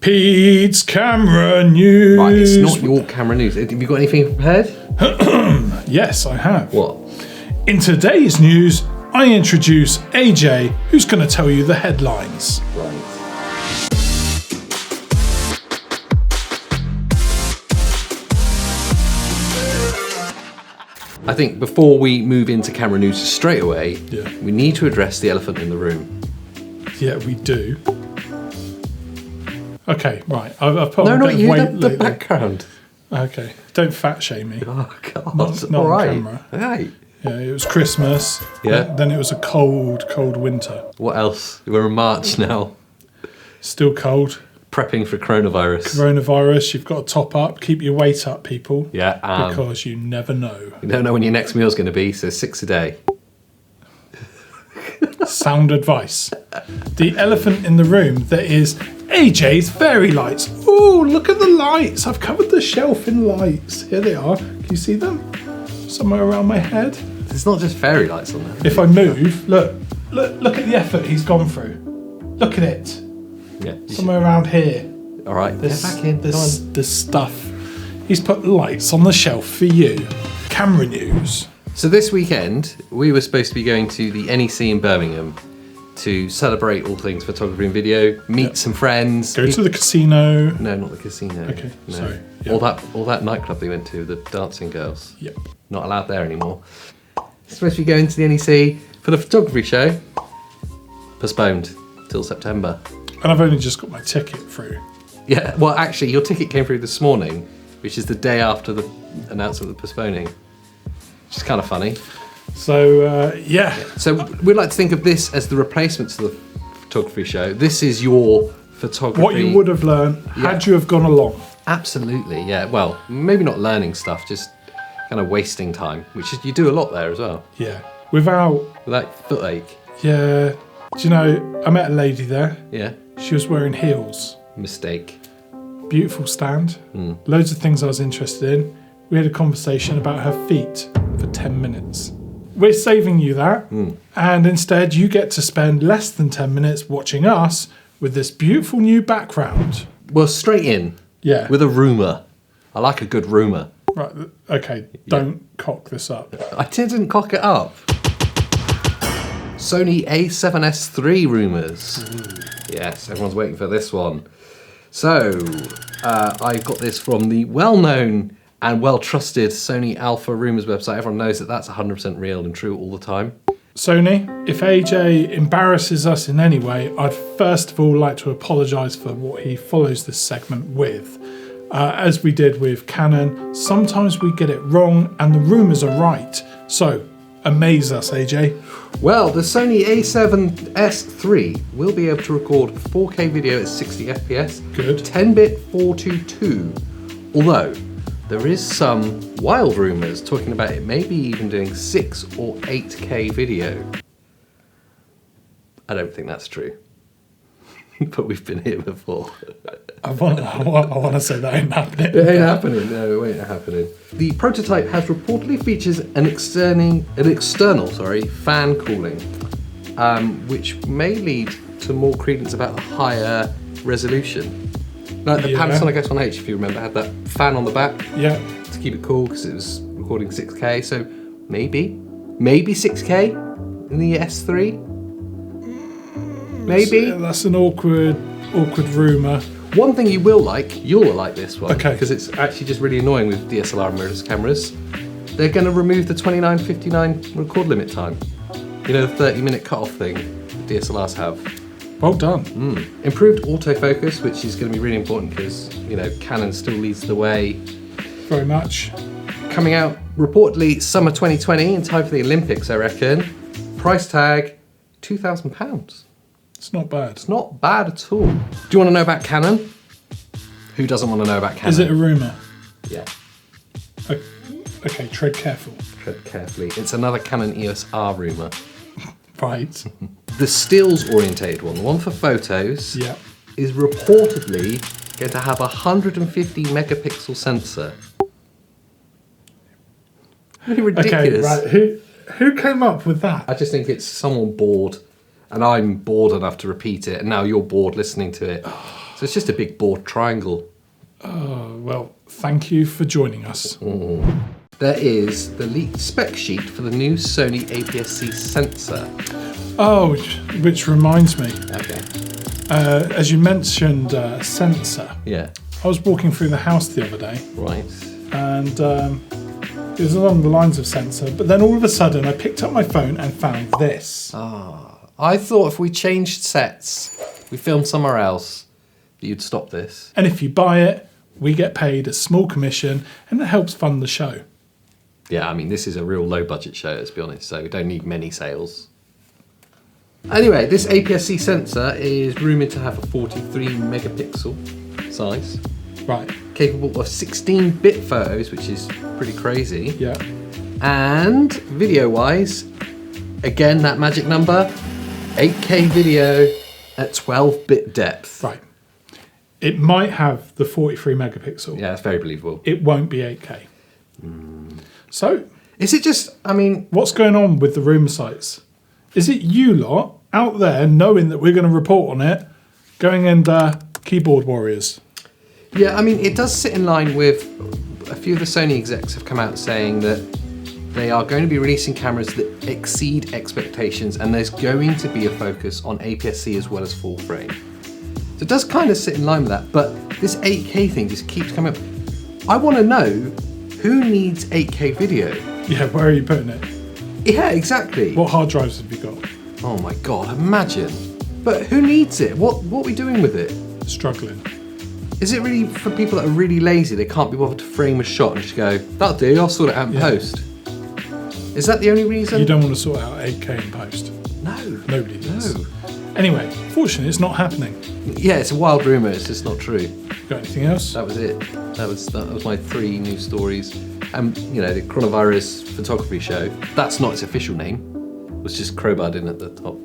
Pete's camera news. Right, it's not your camera news. Have you got anything prepared? Yes, I have. What? In today's news, I introduce AJ, who's going to tell you the headlines. Right. I think before we move into camera news straight away, we need to address the elephant in the room. Yeah, we do. Okay, right. I've put No, on a not bit of you, weight the lately. background. Okay, don't fat shame me. Oh, God. Not All on right. camera. Right. Yeah, it was Christmas. Yeah. Then it was a cold winter. What else? We're in March now. Still cold. Prepping for coronavirus. Coronavirus, you've got to top up. Keep your weight up, people. Yeah. Because you never know. You don't know when your next meal's going to be, so 6 a day. Sound advice. The elephant in the room that is AJ's fairy lights. Ooh, look at the lights. I've covered the shelf in lights. Here they are. Can you see them? Somewhere around my head. There's not just fairy lights on there. If I move, look at the effort he's gone through. Look at it. Yeah. Somewhere around here. All right. Get back in. This stuff. He's put lights on the shelf for you. Camera news. So this weekend, we were supposed to be going to the NEC in Birmingham to celebrate all things photography and video, meet some friends. Go to the casino. No, not the casino. Okay, no. sorry. Yep. All that nightclub they went to, the dancing girls. Yep. Not allowed there anymore. Supposed to be going to the NEC for the photography show. Postponed till September. And I've only just got my ticket through. Yeah, well actually your ticket came through this morning, which is the day after the announcement of postponing. Which is kind of funny. So, yeah. So we'd like to think of this as the replacement to the photography show. This is your photography. What you would have learned had you have gone along. Absolutely, yeah. Well, maybe not learning stuff, just kind of wasting time, which is, you do a lot there as well. Yeah. Without foot ache. Yeah. Do you know, I met a lady there. Yeah. She was wearing heels. Mistake. Beautiful stand. Loads of things I was interested in. We had a conversation about her feet for 10 minutes. We're saving you that, and instead you get to spend less than 10 minutes watching us with this beautiful new background. Well, straight in. Yeah. With a rumour. I like a good rumour. Right, okay, don't cock this up. I didn't cock it up. Sony A7S III rumours. Yes, everyone's waiting for this one. So, I got this from the well-known and well-trusted Sony Alpha Rumours website. Everyone knows that that's 100% real and true all the time. Sony, if AJ embarrasses us in any way, I'd first of all like to apologise for what he follows this segment with. As we did with Canon, sometimes we get it wrong and the rumours are right. So, amaze us, AJ. Well, the Sony A7S III will be able to record 4K video at 60 FPS. Good. 10-bit 422. Although, there is some wild rumours talking about it maybe even doing 6 or 8K video. I don't think that's true. But we've been here before. I want to say that ain't happening. It ain't happening. No, it ain't happening. The prototype has reportedly features an external fan cooling, which may lead to more credence about the higher resolution. Like the Panasonic S1H, if you remember, had that fan on the back to keep it cool because it was recording 6K. So maybe 6K in the S3. Maybe. That's an awkward rumour. One thing you'll like this one, okay, because it's actually just really annoying with DSLR mirrorless cameras. They're going to remove the 29:59 record limit time. You know, the 30-minute cutoff thing that DSLRs have. Well done. Improved autofocus, which is going to be really important because, you know, Canon still leads the way. Very much. Coming out reportedly summer 2020 in time for the Olympics, I reckon. Price tag, £2,000. It's not bad. It's not bad at all. Do you want to know about Canon? Who doesn't want to know about Canon? Is it a rumour? Yeah. Okay, tread careful. Tread carefully. It's another Canon EOS R rumour. Right. The stills orientated one, the one for photos, is reportedly going to have a 150 megapixel sensor. Really ridiculous. Okay, right. Who came up with that? I just think it's someone bored. And I'm bored enough to repeat it, and now you're bored listening to it. So it's just a big bored triangle. Oh, well, thank you for joining us. There is the leaked spec sheet for the new Sony APS-C sensor. Oh, which reminds me, Okay. as you mentioned sensor, Yeah. I was walking through the house the other day Right. and it was along the lines of sensor, but then all of a sudden I picked up my phone and found this. I thought if we changed sets, we filmed somewhere else, that you'd stop this. And if you buy it, we get paid a small commission and it helps fund the show. Yeah, I mean, this is a real low budget show, let's be honest, so we don't need many sales. Anyway, this APS-C sensor is rumoured to have a 43 megapixel size, Right, capable of 16-bit photos, which is pretty crazy. yeah. And video-wise, again, that magic number, 8K video at 12-bit depth. Right. It might have the 43 megapixel. Yeah, that's very believable. It won't be 8K. So, Is it just, I mean, what's going on with the rumour sites? Is it you lot out there knowing that we're going to report on it, going and keyboard warriors? yeah, I mean, it does sit in line with a few of the Sony execs have come out saying that they are going to be releasing cameras that exceed expectations, and there's going to be a focus on APS-C as well as full frame. So it does kind of sit in line with that, but this 8K thing just keeps coming up. I want to know who needs 8K video. Yeah, where are you putting it? Yeah, exactly. What hard drives have you got? Oh my God, imagine. But who needs it? What are we doing with it? Struggling. Is it really for people that are really lazy? They can't be bothered to frame a shot and just go, that'll do, I'll sort it out in post. Is that the only reason? You don't want to sort out 8K in post. No. Nobody does. No. Anyway, fortunately, it's not happening. Yeah, it's a wild rumour, it's just not true. Got anything else? That was it. That was my 3 news stories. And you know, the coronavirus photography show, that's not its official name. It was just crowbarred in at the top.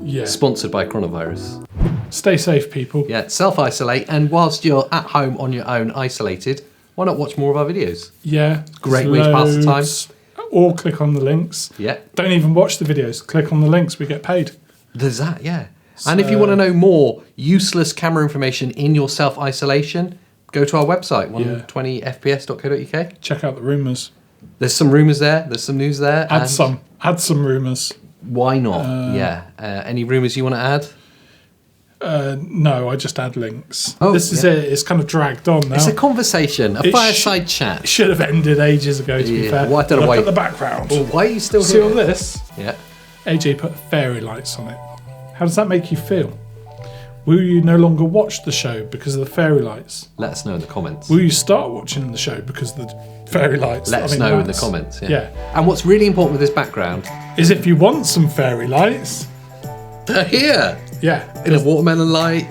Yeah. Sponsored by coronavirus. Stay safe, people. Yeah, self-isolate, and whilst you're at home on your own, isolated, why not watch more of our videos? Yeah. Great way to pass the time. loads. Or click on the links. Yeah. Don't even watch the videos. Click on the links. We get paid. There's that, yeah. And if you want to know more useless camera information in your self-isolation, go to our website, 120fps.co.uk. Check out the rumours. There's some rumours there, there's some news there. Add some rumours. Why not? Any rumours you want to add? No, I just add links. Oh, this is yeah. it. It's kind of dragged on now. It's a conversation, a It fireside chat. It should have ended ages ago, to be Yeah, fair. well, I don't know Look why- at the background. Well, why are you still See here? all this? Yeah. AJ put fairy lights on it. How does that make you feel? Will you no longer watch the show because of the fairy lights? Let us know in the comments. Will you start watching the show because of the fairy lights? Let us know in the comments. Yeah. And what's really important with this background, Is if you want some fairy lights, they're here yeah. in a watermelon light.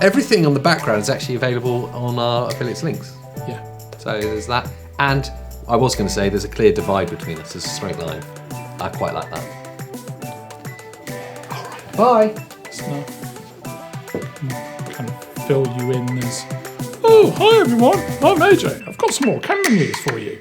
Everything on the background is actually available on our affiliates links. Yeah. So there's that. And I was going to say there's a clear divide between us. There's a straight line. I quite like that. All right. Bye. It's not kind of fill you in as, oh, hi everyone, I'm AJ. I've got some more camera news for you.